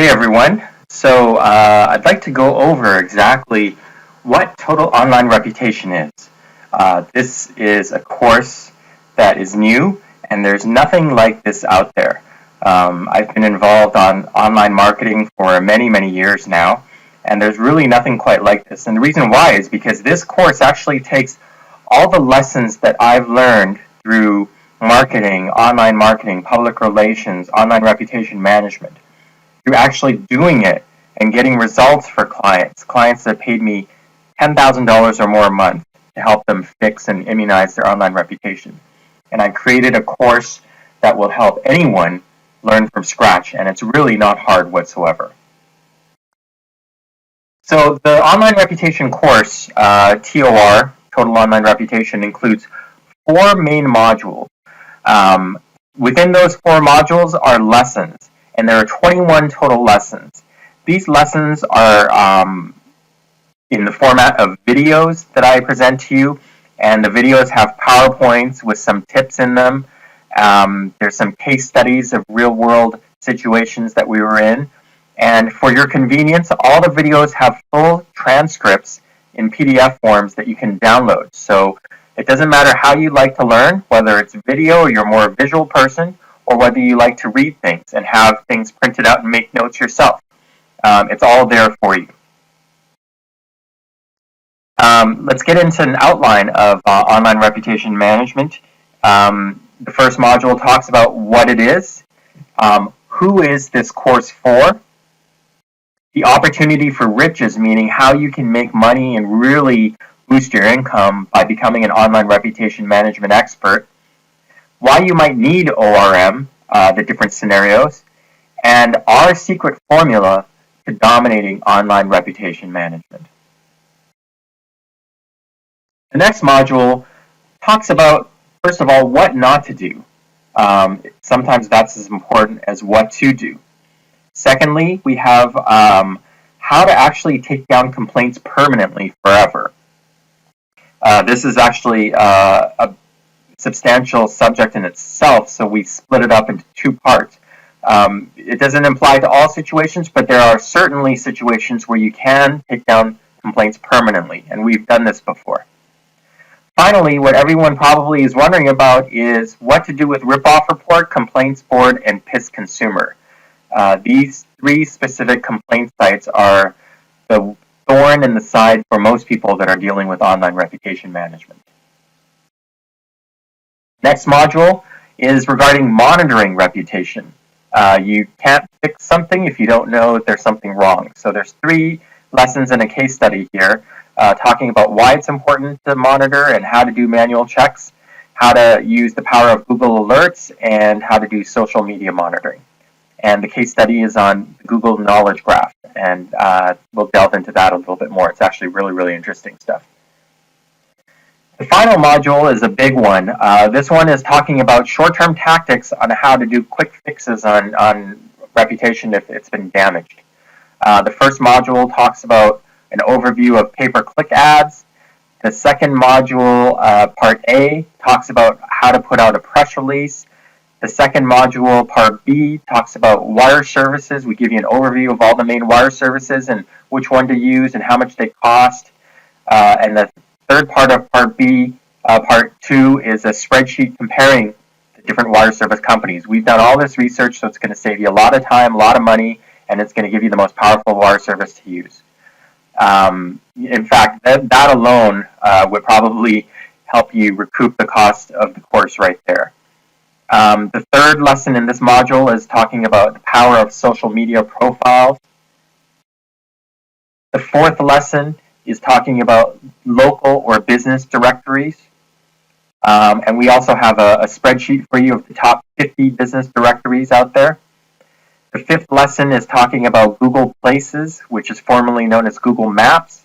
Hey everyone. I'd like to go over exactly what total online reputation is. This is a course that is new and there's nothing like this out there. I've been involved on online marketing for many, many years now, and there's really nothing quite like this. And the reason why is because this course actually takes all the lessons that I've learned through marketing, public relations, online reputation management, through actually doing it and getting results for clients that paid me $10,000 or more a month to help them fix and immunize their online reputation. And I created a course that will help anyone learn from scratch, and it's really not hard whatsoever. So the online reputation course, TOR, Total Online Reputation, includes 4 main modules. Within those 4 modules are lessons, and there are 21 total lessons. These lessons are in the format of videos that I present to you, and the videos have PowerPoints with some tips in them. There's some case studies of real-world situations that we were in. And for your convenience, all the videos have full transcripts in PDF forms that you can download. So it doesn't matter how you like to learn, whether it's video or you're more a visual person, or whether you like to read things and have things printed out and make notes yourself. It's all there for you. Let's get into an outline of online reputation management. The first module talks about what it is, who is this course for, the opportunity for riches, meaning how you can make money and really boost your income by becoming an online reputation management expert, why you might need ORM, the different scenarios, and our secret formula to dominating online reputation management. The next module talks about, first of all, what not to do. Sometimes that's as important as what to do. Secondly, we have how to actually take down complaints permanently forever. This is actually a substantial subject in itself, so we split it up into 2 parts. It doesn't apply to all situations, but there are certainly situations where you can take down complaints permanently, and we've done this before. Finally, what everyone probably is wondering about is what to do with rip-off report, complaints board, and piss consumer. These 3 specific complaint sites are the thorn in the side for most people that are dealing with online reputation management. Next module is regarding monitoring reputation. You can't fix something if you don't know that there's something wrong. So there's 3 lessons and a case study here talking about why it's important to monitor and how to do manual checks, how to use the power of Google Alerts, and how to do social media monitoring. And the case study is on Google Knowledge Graph, and we'll delve into that a little bit more. It's actually really, really interesting stuff. The final module is a big one. This one is talking about short-term tactics on how to do quick fixes on reputation if it's been damaged. The first module talks about an overview of pay-per-click ads. The second module, part A, talks about how to put out a press release. The second module, part B, talks about wire services. We give you an overview of all the main wire services and which one to use and how much they cost. And the third part of part B, part 2, is a spreadsheet comparing the different wire service companies. We've done all this research, so it's going to save you a lot of time, a lot of money, and it's going to give you the most powerful wire service to use. In fact, that alone would probably help you recoup the cost of the course right there. The third lesson in this module is talking about the power of social media profiles. The fourth lesson is talking about local or business directories. And we also have a spreadsheet for you of the top 50 business directories out there. The fifth lesson is talking about Google Places, which is formerly known as Google Maps.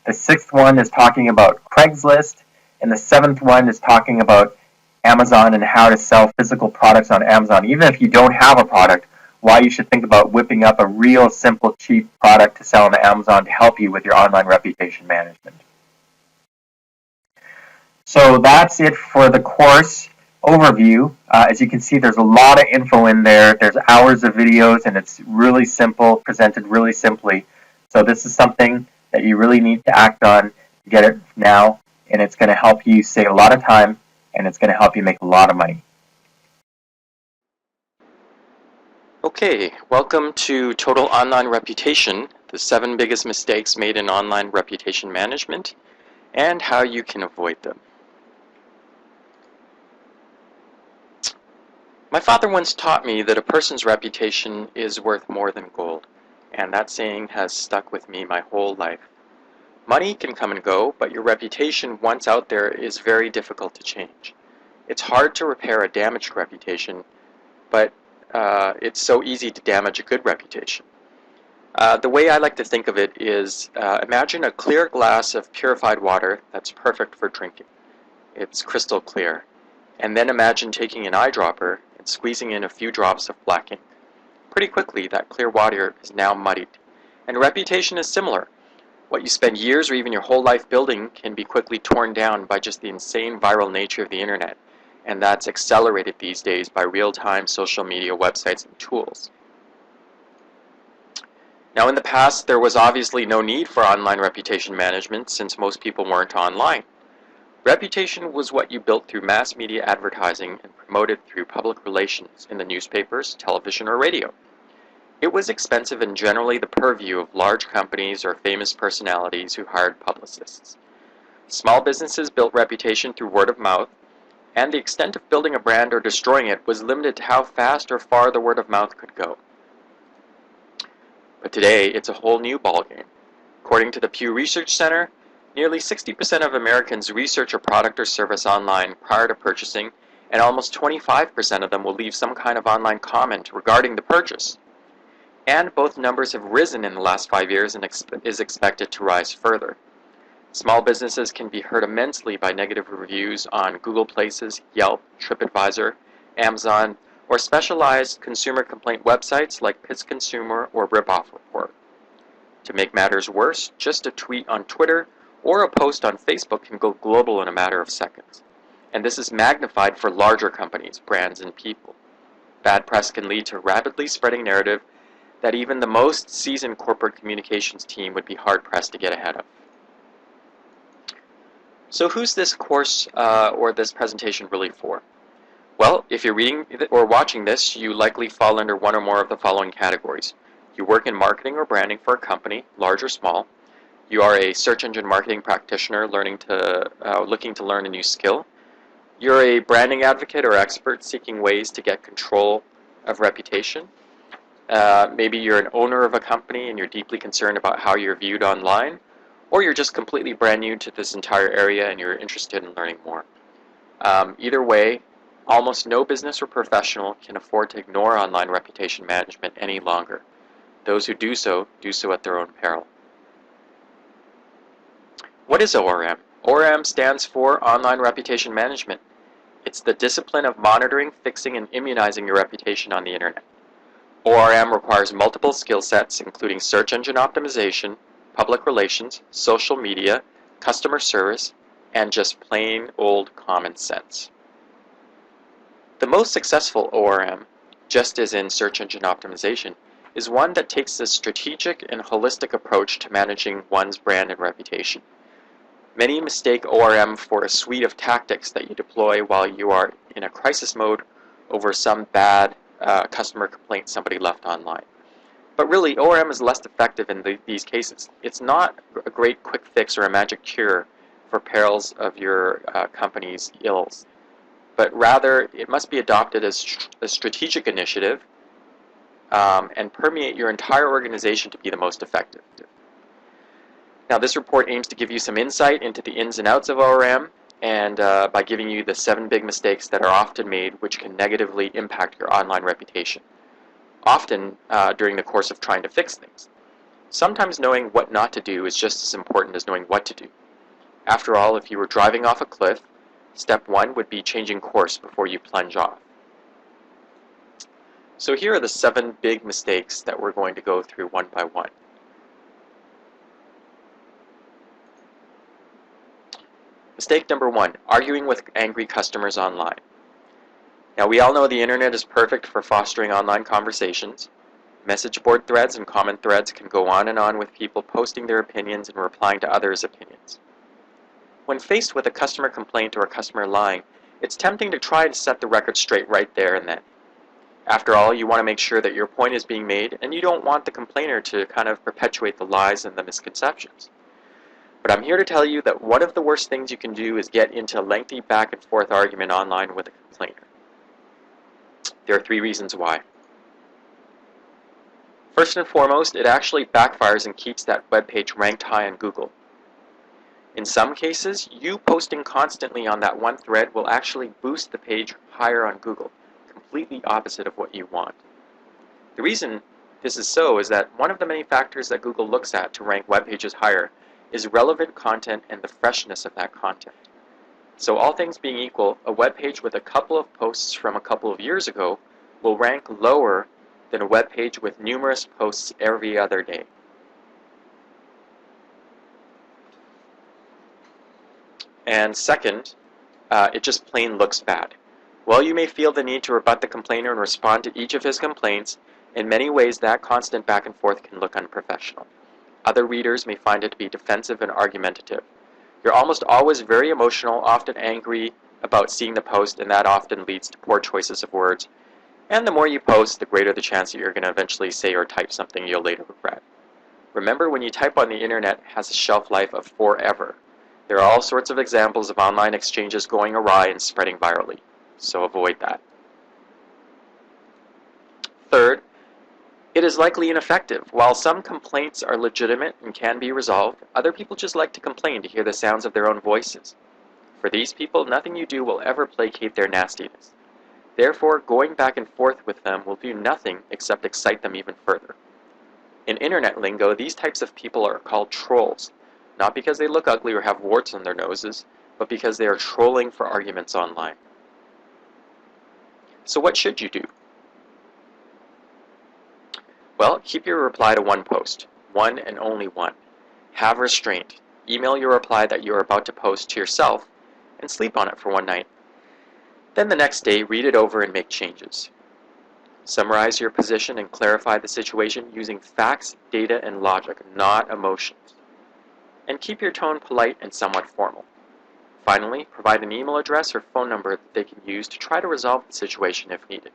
The sixth one is talking about Craigslist. And the seventh one is talking about Amazon and how to sell physical products on Amazon. Even if you don't have a product, why you should think about whipping up a real simple, cheap product to sell on Amazon to help you with your online reputation management. So that's it for the course. overview. As you can see, there's a lot of info in there. There's hours of videos, and it's really simple, presented really simply. So this is something that you really need to act on. Get it now, and it's going to help you save a lot of time, and it's going to help you make a lot of money. Okay, welcome to Total Online Reputation, the 7 biggest mistakes made in online reputation management, and how you can avoid them. My father once taught me that a person's reputation is worth more than gold, and that saying has stuck with me my whole life. Money can come and go, but your reputation once out there is very difficult to change. It's hard to repair a damaged reputation, but it's so easy to damage a good reputation. The way I like to think of it is imagine a clear glass of purified water that's perfect for drinking. It's crystal clear. And then imagine taking an eyedropper and squeezing in a few drops of black ink. Pretty quickly, that clear water is now muddied. And reputation is similar. What you spend years or even your whole life building can be quickly torn down by just the insane viral nature of the internet. And that's accelerated these days by real-time social media websites and tools. Now, in the past, there was obviously no need for online reputation management since most people weren't online. Reputation was what you built through mass media advertising and promoted through public relations in the newspapers, television, or radio. It was expensive and generally the purview of large companies or famous personalities who hired publicists. Small businesses built reputation through word of mouth, and the extent of building a brand or destroying it was limited to how fast or far the word of mouth could go. But today, it's a whole new ballgame. According to the Pew Research Center, nearly 60% of Americans research a product or service online prior to purchasing, and almost 25% of them will leave some kind of online comment regarding the purchase. And both numbers have risen in the last 5 years and is expected to rise further. Small businesses can be hurt immensely by negative reviews on Google Places, Yelp, TripAdvisor, Amazon, or specialized consumer complaint websites like Pitts Consumer or Ripoff Report. To make matters worse, just a tweet on Twitter or a post on Facebook can go global in a matter of seconds. And this is magnified for larger companies, brands, and people. Bad press can lead to a rapidly spreading narrative that even the most seasoned corporate communications team would be hard-pressed to get ahead of. So who's this course or this presentation really for? Well, if you're reading or watching this, you likely fall under one or more of the following categories. You work in marketing or branding for a company, large or small. You are a search engine marketing practitioner looking to learn a new skill. You're a branding advocate or expert seeking ways to get control of reputation. Maybe you're an owner of a company and you're deeply concerned about how you're viewed online. Or you're just completely brand new to this entire area and you're interested in learning more. Either way, almost no business or professional can afford to ignore online reputation management any longer. Those who do so at their own peril. What is ORM? ORM stands for Online Reputation Management. It's the discipline of monitoring, fixing, and immunizing your reputation on the internet. ORM requires multiple skill sets, including search engine optimization, public relations, social media, customer service, and just plain old common sense. The most successful ORM, just as in search engine optimization, is one that takes a strategic and holistic approach to managing one's brand and reputation. Many mistake ORM for a suite of tactics that you deploy while you are in a crisis mode over some bad customer complaint somebody left online. But really, ORM is less effective in these cases. It's not a great quick fix or a magic cure for perils of your company's ills, but rather it must be adopted as a strategic initiative and permeate your entire organization to be the most effective. Now, this report aims to give you some insight into the ins and outs of ORM, and by giving you the 7 big mistakes that are often made which can negatively impact your online reputation. Often during the course of trying to fix things. Sometimes knowing what not to do is just as important as knowing what to do. After all, if you were driving off a cliff, step 1 would be changing course before you plunge off. So here are the 7 big mistakes that we're going to go through one by one. Mistake number 1, arguing with angry customers online. Now, we all know the internet is perfect for fostering online conversations. Message board threads and comment threads can go on and on with people posting their opinions and replying to others' opinions. When faced with a customer complaint or a customer lying, it's tempting to try to set the record straight right there and then. After all, you want to make sure that your point is being made, and you don't want the complainer to kind of perpetuate the lies and the misconceptions. But I'm here to tell you that one of the worst things you can do is get into a lengthy back and forth argument online with a complainer. There are 3 reasons why. First and foremost, it actually backfires and keeps that web page ranked high on Google. In some cases, you posting constantly on that one thread will actually boost the page higher on Google, completely opposite of what you want. The reason this is so is that one of the many factors that Google looks at to rank web pages higher is relevant content and the freshness of that content. So all things being equal, a web page with a couple of posts from a couple of years ago will rank lower than a web page with numerous posts every other day. And second, it just plain looks bad. While you may feel the need to rebut the complainer and respond to each of his complaints, in many ways that constant back and forth can look unprofessional. Other readers may find it to be defensive and argumentative. You're almost always very emotional, often angry about seeing the post, and that often leads to poor choices of words. And the more you post, the greater the chance that you're going to eventually say or type something you'll later regret. Remember, when you type on the internet, it has a shelf life of forever. There are all sorts of examples of online exchanges going awry and spreading virally, so avoid that. Third, it is likely ineffective. While some complaints are legitimate and can be resolved, other people just like to complain to hear the sounds of their own voices. For these people, nothing you do will ever placate their nastiness. Therefore, going back and forth with them will do nothing except excite them even further. In internet lingo, these types of people are called trolls, not because they look ugly or have warts on their noses, but because they are trolling for arguments online. So what should you do? Well, keep your reply to one post, one and only one. Have restraint. Email your reply that you are about to post to yourself and sleep on it for one night. Then the next day, read it over and make changes. Summarize your position and clarify the situation using facts, data, and logic, not emotions. And keep your tone polite and somewhat formal. Finally, provide an email address or phone number that they can use to try to resolve the situation if needed.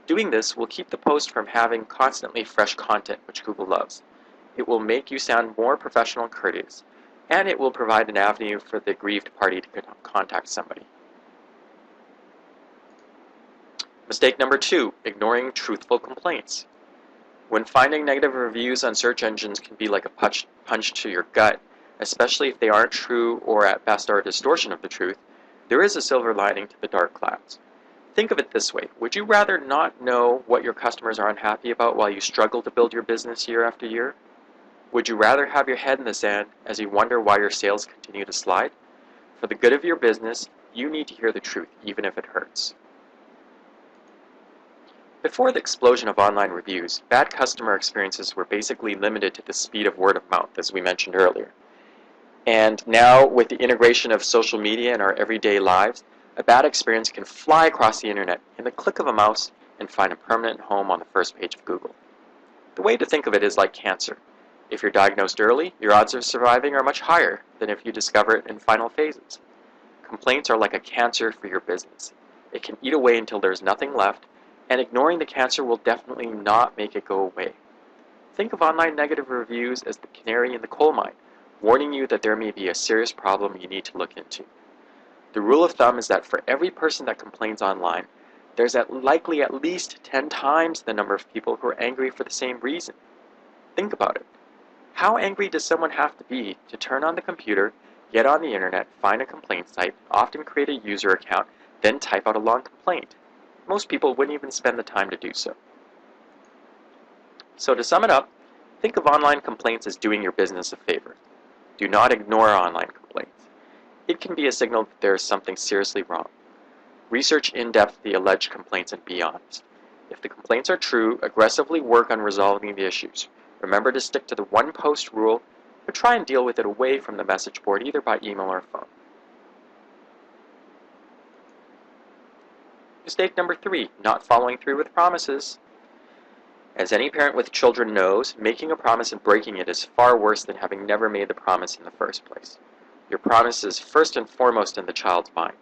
Doing this will keep the post from having constantly fresh content, which Google loves. It will make you sound more professional and courteous, and it will provide an avenue for the aggrieved party to contact somebody. Mistake number 2, ignoring truthful complaints. When finding negative reviews on search engines can be like a punch to your gut, especially if they aren't true or at best are a distortion of the truth, there is a silver lining to the dark clouds. Think of it this way. Would you rather not know what your customers are unhappy about while you struggle to build your business year after year? Would you rather have your head in the sand as you wonder why your sales continue to slide? For the good of your business, you need to hear the truth, even if it hurts. Before the explosion of online reviews, bad customer experiences were basically limited to the speed of word of mouth, as we mentioned earlier. And now, with the integration of social media in our everyday lives, a bad experience can fly across the internet in the click of a mouse and find a permanent home on the first page of Google. The way to think of it is like cancer. If you're diagnosed early, your odds of surviving are much higher than if you discover it in final phases. Complaints are like a cancer for your business. It can eat away until there's nothing left, and ignoring the cancer will definitely not make it go away. Think of online negative reviews as the canary in the coal mine, warning you that there may be a serious problem you need to look into. The rule of thumb is that for every person that complains online, there's likely at least 10 times the number of people who are angry for the same reason. Think about it. How angry does someone have to be to turn on the computer, get on the internet, find a complaint site, often create a user account, then type out a long complaint? Most people wouldn't even spend the time to do so. So to sum it up, think of online complaints as doing your business a favor. Do not ignore online complaints. It can be a signal that there is something seriously wrong. Research in depth the alleged complaints and be honest. If the complaints are true, aggressively work on resolving the issues. Remember to stick to the one post rule, but try and deal with it away from the message board, either by email or phone. Mistake number 3, not following through with promises. As any parent with children knows, making a promise and breaking it is far worse than having never made the promise in the first place. Your promise is first and foremost in the child's mind.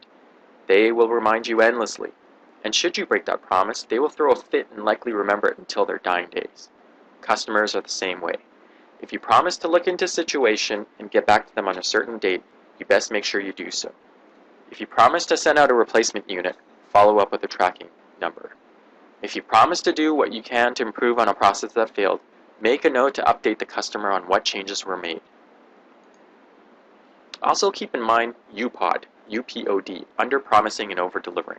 They will remind you endlessly, and should you break that promise, they will throw a fit and likely remember it until their dying days. Customers are the same way. If you promise to look into a situation and get back to them on a certain date, you best make sure you do so. If you promise to send out a replacement unit, follow up with a tracking number. If you promise to do what you can to improve on a process that failed, make a note to update the customer on what changes were made. Also keep in mind UPOD, UPOD, under-promising and over-delivering.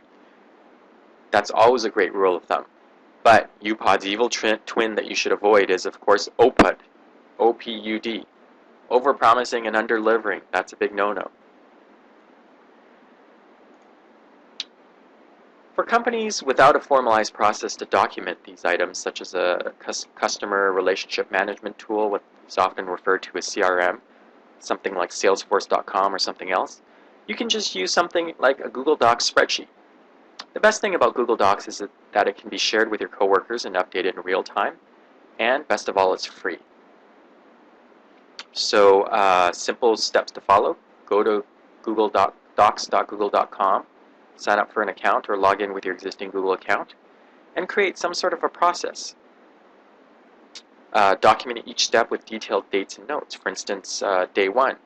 That's always a great rule of thumb. But UPOD's evil twin that you should avoid is, of course, OPUD, OPUD, over-promising and under-delivering. That's a big no-no. For companies without a formalized process to document these items, such as a customer relationship management tool, what is often referred to as CRM, something like Salesforce.com or something else, you can just use something like a Google Docs spreadsheet. The best thing about Google Docs is that it can be shared with your coworkers and updated in real time, and best of all, it's free. So, simple steps to follow. Go to docs.google.com, sign up for an account or log in with your existing Google account, and create some sort of a process. Document each step with detailed dates and notes. For instance, day 1,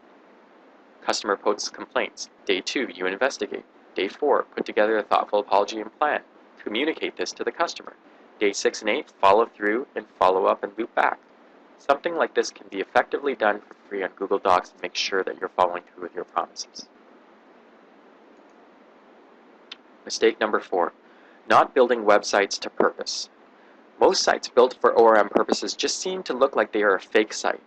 customer posts complaints. Day 2, you investigate. Day 4, put together a thoughtful apology and plan. Communicate this to the customer. Day 6 and 8, follow through and follow up and loop back. Something like this can be effectively done for free on Google Docs to make sure that you're following through with your promises. Mistake number 4, not building websites to purpose. Most sites built for ORM purposes just seem to look like they are a fake site.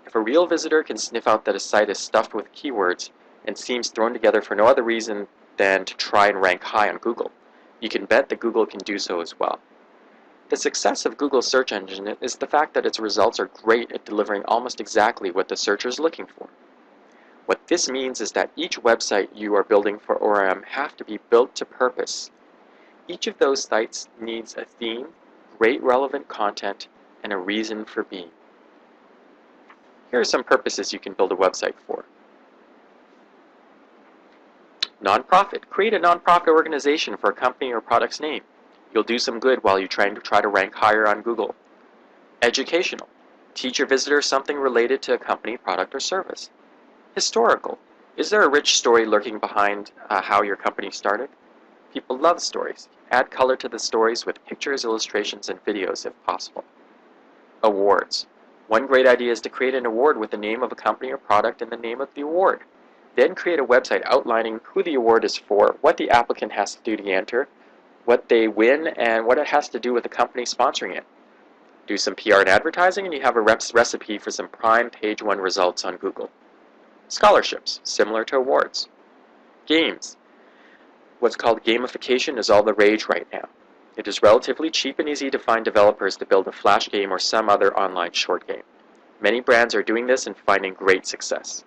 If a real visitor can sniff out that a site is stuffed with keywords and seems thrown together for no other reason than to try and rank high on Google, you can bet that Google can do so as well. The success of Google's search engine is the fact that its results are great at delivering almost exactly what the searcher is looking for. What this means is that each website you are building for ORM have to be built to purpose. Each of those sites needs a theme, great relevant content, and a reason for being. Here are some purposes you can build a website for. Nonprofit. Create a nonprofit organization for a company or product's name. You'll do some good while you try to rank higher on Google. Educational. Teach your visitors something related to a company, product, or service. Historical. Is there a rich story lurking behind how your company started? People love stories. Add color to the stories with pictures, illustrations, and videos if possible. Awards. One great idea is to create an award with the name of a company or product and the name of the award. Then create a website outlining who the award is for, what the applicant has to do to enter, what they win, and what it has to do with the company sponsoring it. Do some PR and advertising and you have a recipe for some prime page 1 results on Google. Scholarships, similar to awards. Games. What's called gamification is all the rage right now. It is relatively cheap and easy to find developers to build a flash game or some other online short game. Many brands are doing this and finding great success.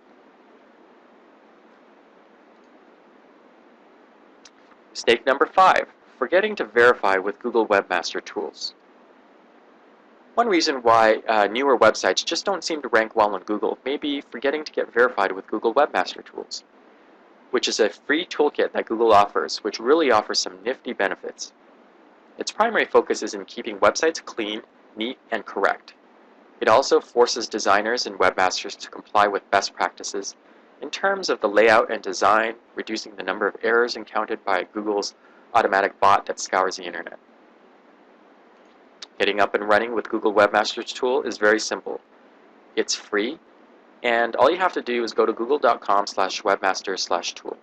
Mistake number 5, forgetting to verify with Google Webmaster Tools. One reason why newer websites just don't seem to rank well on Google may be forgetting to get verified with Google Webmaster Tools, which is a free toolkit that Google offers, which really offers some nifty benefits. Its primary focus is in keeping websites clean, neat, and correct. It also forces designers and webmasters to comply with best practices in terms of the layout and design, reducing the number of errors encountered by Google's automatic bot that scours the internet. Getting up and running with Google Webmaster's Tool is very simple. It's free, and all you have to do is go to google.com/webmaster/tools.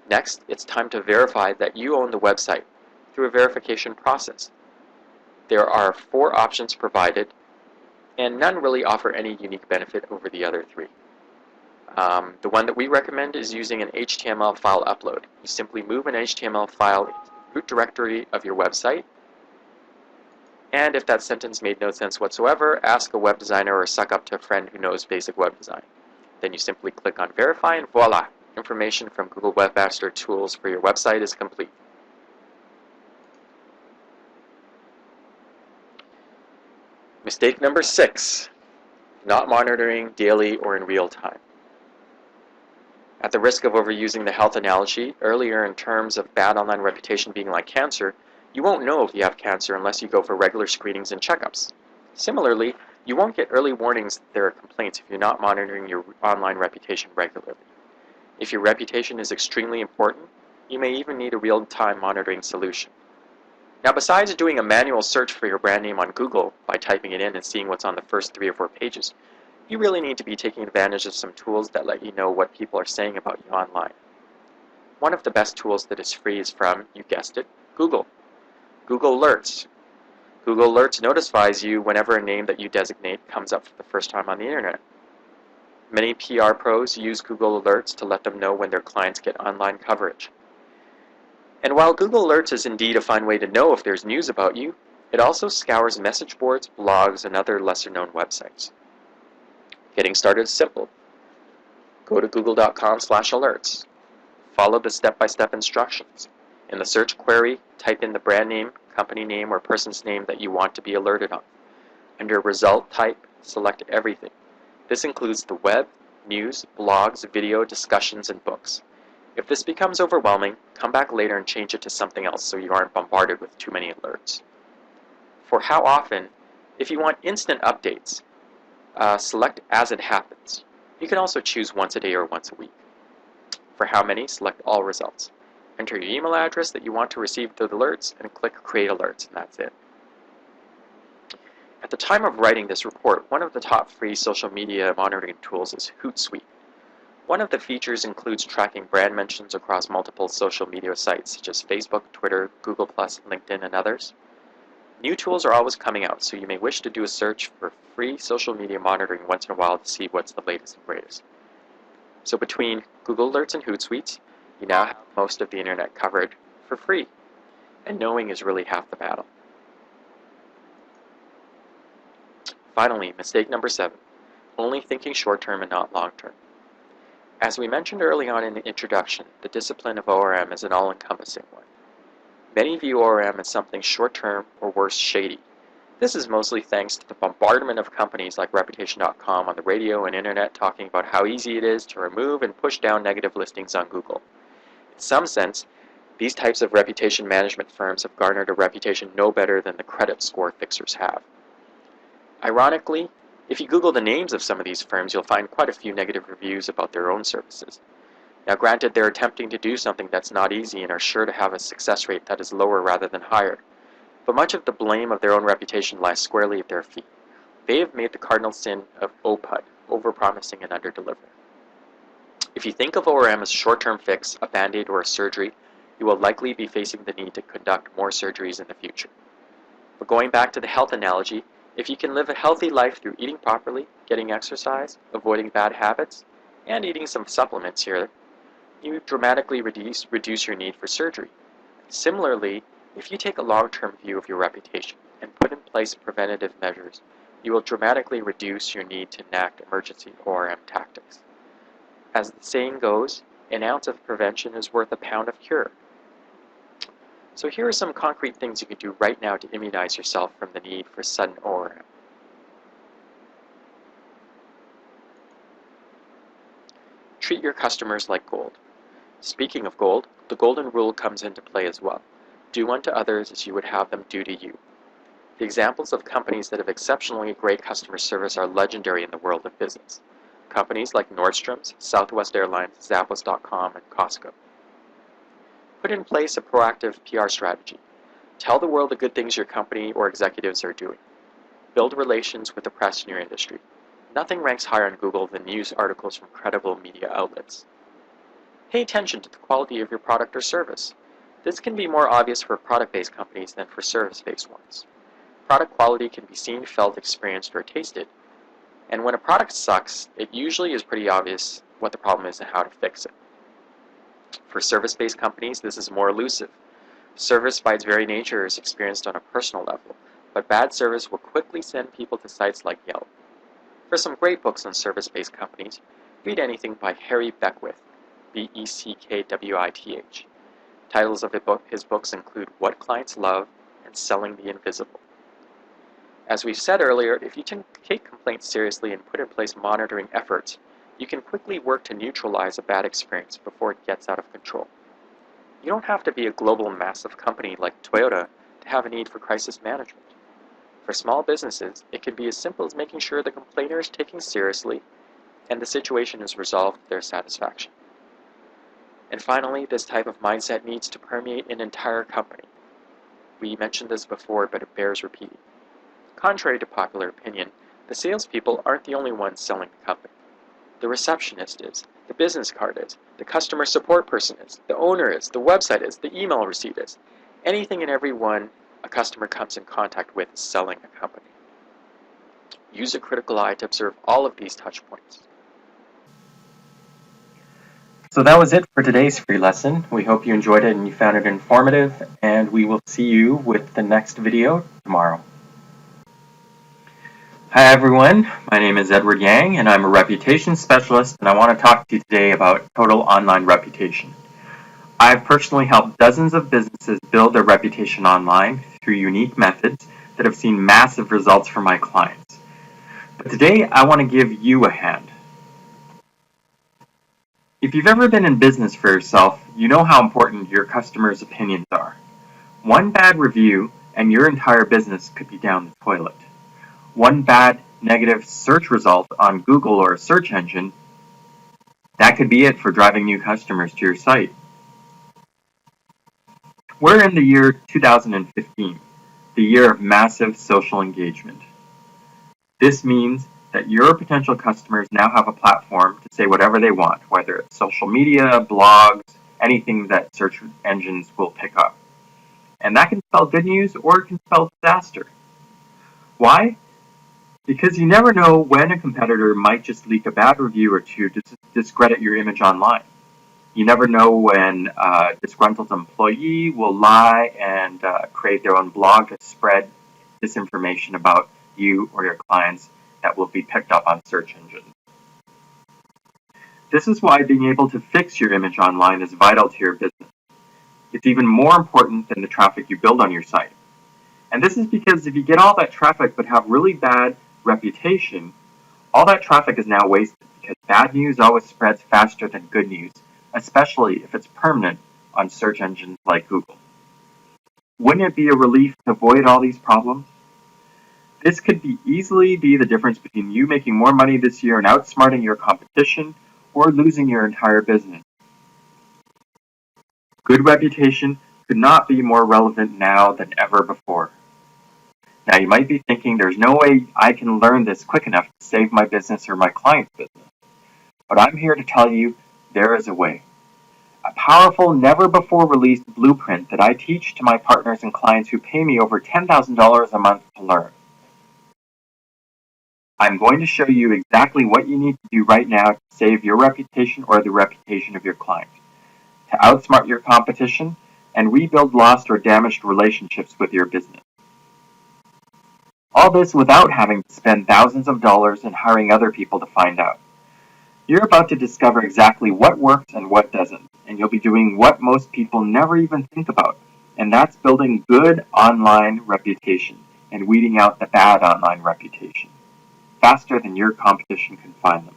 Next, it's time to verify that you own the website through a verification process. There are 4 options provided, and none really offer any unique benefit over the other 3. The one that we recommend is using an HTML file upload. You simply move an HTML file into the root directory of your website, and if that sentence made no sense whatsoever, ask a web designer or suck up to a friend who knows basic web design. Then you simply click on Verify and voila! Information from Google Webmaster Tools for your website is complete. Mistake number 6, not monitoring daily or in real time. At the risk of overusing the health analogy, earlier in terms of bad online reputation being like cancer, you won't know if you have cancer unless you go for regular screenings and checkups. Similarly, you won't get early warnings that there are complaints if you're not monitoring your online reputation regularly. If your reputation is extremely important, you may even need a real-time monitoring solution. Now, besides doing a manual search for your brand name on Google by typing it in and seeing what's on the first 3 or 4 pages, you really need to be taking advantage of some tools that let you know what people are saying about you online. One of the best tools that is free is from, you guessed it, Google. Google Alerts. Google Alerts notifies you whenever a name that you designate comes up for the first time on the internet. Many PR pros use Google Alerts to let them know when their clients get online coverage. And while Google Alerts is indeed a fine way to know if there's news about you, it also scours message boards, blogs, and other lesser-known websites. Getting started is simple. Go to google.com/alerts. Follow the step-by-step instructions. In the search query, type in the brand name, company name, or person's name that you want to be alerted on. Under result type, select everything. This includes the web, news, blogs, video, discussions, and books. If this becomes overwhelming, come back later and change it to something else so you aren't bombarded with too many alerts. For how often, if you want instant updates, select as it happens. You can also choose once a day or once a week. For how many, select all results. Enter your email address that you want to receive the alerts and click Create Alerts, and that's it. At the time of writing this report, one of the top free social media monitoring tools is Hootsuite. One of the features includes tracking brand mentions across multiple social media sites such as Facebook, Twitter, Google+, LinkedIn, and others. New tools are always coming out, so you may wish to do a search for free social media monitoring once in a while to see what's the latest and greatest. So between Google Alerts and Hootsuite, you now have most of the internet covered for free, and knowing is really half the battle. Finally, mistake number 7, only thinking short-term and not long-term. As we mentioned early on in the introduction, the discipline of ORM is an all-encompassing one. Many view ORM as something short-term or worse, shady. This is mostly thanks to the bombardment of companies like Reputation.com on the radio and internet talking about how easy it is to remove and push down negative listings on Google. In some sense, these types of reputation management firms have garnered a reputation no better than the credit score fixers have. Ironically, if you Google the names of some of these firms, you'll find quite a few negative reviews about their own services. Now granted, they're attempting to do something that's not easy and are sure to have a success rate that is lower rather than higher. But much of the blame of their own reputation lies squarely at their feet. They have made the cardinal sin of OPUD, overpromising and underdelivering. If you think of ORM as a short-term fix, a band-aid, or a surgery, you will likely be facing the need to conduct more surgeries in the future. But going back to the health analogy, if you can live a healthy life through eating properly, getting exercise, avoiding bad habits, and eating some supplements here, you dramatically reduce your need for surgery. Similarly, if you take a long-term view of your reputation and put in place preventative measures, you will dramatically reduce your need to enact emergency ORM tactics. As the saying goes, an ounce of prevention is worth a pound of cure. So here are some concrete things you can do right now to immunize yourself from the need for sudden ORM. Treat your customers like gold. Speaking of gold, the golden rule comes into play as well. Do unto others as you would have them do to you. The examples of companies that have exceptionally great customer service are legendary in the world of business. Companies like Nordstrom's, Southwest Airlines, Zappos.com, and Costco. Put in place a proactive PR strategy. Tell the world the good things your company or executives are doing. Build relations with the press in your industry. Nothing ranks higher on Google than news articles from credible media outlets. Pay attention to the quality of your product or service. This can be more obvious for product-based companies than for service-based ones. Product quality can be seen, felt, experienced, or tasted. And when a product sucks, it usually is pretty obvious what the problem is and how to fix it. For service-based companies, this is more elusive. Service by its very nature is experienced on a personal level, but bad service will quickly send people to sites like Yelp. For some great books on service-based companies, read anything by Harry Beckwith, Beckwith. Titles of his books include What Clients Love and Selling the Invisible. As we said earlier, if you take complaints seriously and put in place monitoring efforts, you can quickly work to neutralize a bad experience before it gets out of control. You don't have to be a global massive company like Toyota to have a need for crisis management. For small businesses, it can be as simple as making sure the complainer is taken seriously and the situation is resolved to their satisfaction. And finally, this type of mindset needs to permeate an entire company. We mentioned this before, but it bears repeating. Contrary to popular opinion, the salespeople aren't the only ones selling the company. The receptionist is, the business card is, the customer support person is, the owner is, the website is, the email receipt is. Anything and everyone a customer comes in contact with is selling a company. Use a critical eye to observe all of these touch points. So that was it for today's free lesson. We hope you enjoyed it and you found it informative, and we will see you with the next video tomorrow. Hi everyone, my name is Edward Yang and I'm a reputation specialist, and I want to talk to you today about total online reputation. I've personally helped dozens of businesses build their reputation online through unique methods that have seen massive results for my clients. But today I want to give you a hand. If you've ever been in business for yourself, you know how important your customers' opinions are. One bad review and your entire business could be down the toilet. One bad negative search result on Google or a search engine, that could be it for driving new customers to your site. We're in the year 2015, the year of massive social engagement. This means that your potential customers now have a platform to say whatever they want, whether it's social media, blogs, anything that search engines will pick up. And that can spell good news or it can spell disaster. Why? Because you never know when a competitor might just leak a bad review or two to discredit your image online. You never know when a disgruntled employee will lie and create their own blog to spread disinformation about you or your clients that will be picked up on search engines. This is why being able to fix your image online is vital to your business. It's even more important than the traffic you build on your site. And this is because if you get all that traffic but have really bad reputation, all that traffic is now wasted, because bad news always spreads faster than good news, especially if it's permanent on search engines like Google. Wouldn't it be a relief to avoid all these problems? This could easily be the difference between you making more money this year and outsmarting your competition, or losing your entire business. Good reputation could not be more relevant now than ever before. Now you might be thinking there's no way I can learn this quick enough to save my business or my client's business. But I'm here to tell you there is a way. A powerful, never-before-released blueprint that I teach to my partners and clients who pay me over $10,000 a month to learn. I'm going to show you exactly what you need to do right now to save your reputation or the reputation of your client, to outsmart your competition, and rebuild lost or damaged relationships with your business. All this without having to spend thousands of dollars and hiring other people to find out. You're about to discover exactly what works and what doesn't, and you'll be doing what most people never even think about, and that's building good online reputation and weeding out the bad online reputation, faster than your competition can find them.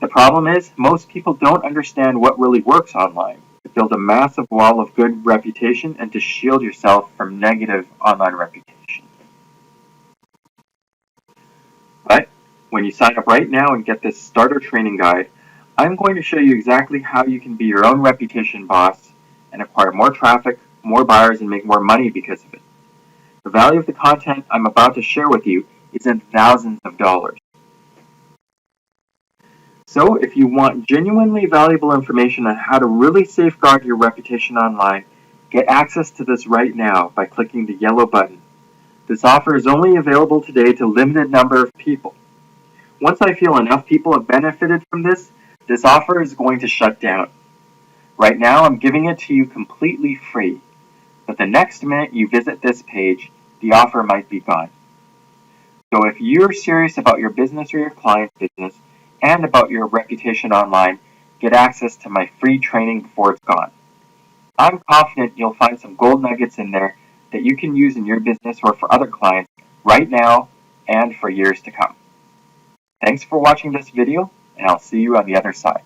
The problem is, most people don't understand what really works online, to build a massive wall of good reputation and to shield yourself from negative online reputation. But when you sign up right now and get this starter training guide, I'm going to show you exactly how you can be your own reputation boss and acquire more traffic, more buyers, and make more money because of it. The value of the content I'm about to share with you is in thousands of dollars. So if you want genuinely valuable information on how to really safeguard your reputation online, get access to this right now by clicking the yellow button. This offer is only available today to a limited number of people. Once I feel enough people have benefited from this offer is going to shut down. Right now I'm giving it to you completely free, but the next minute you visit this page, the offer might be gone. So if you're serious about your business or your client's business, and about your reputation online, get access to my free training before it's gone. I'm confident you'll find some gold nuggets in there that you can use in your business or for other clients right now and for years to come. Thanks for watching this video, and I'll see you on the other side.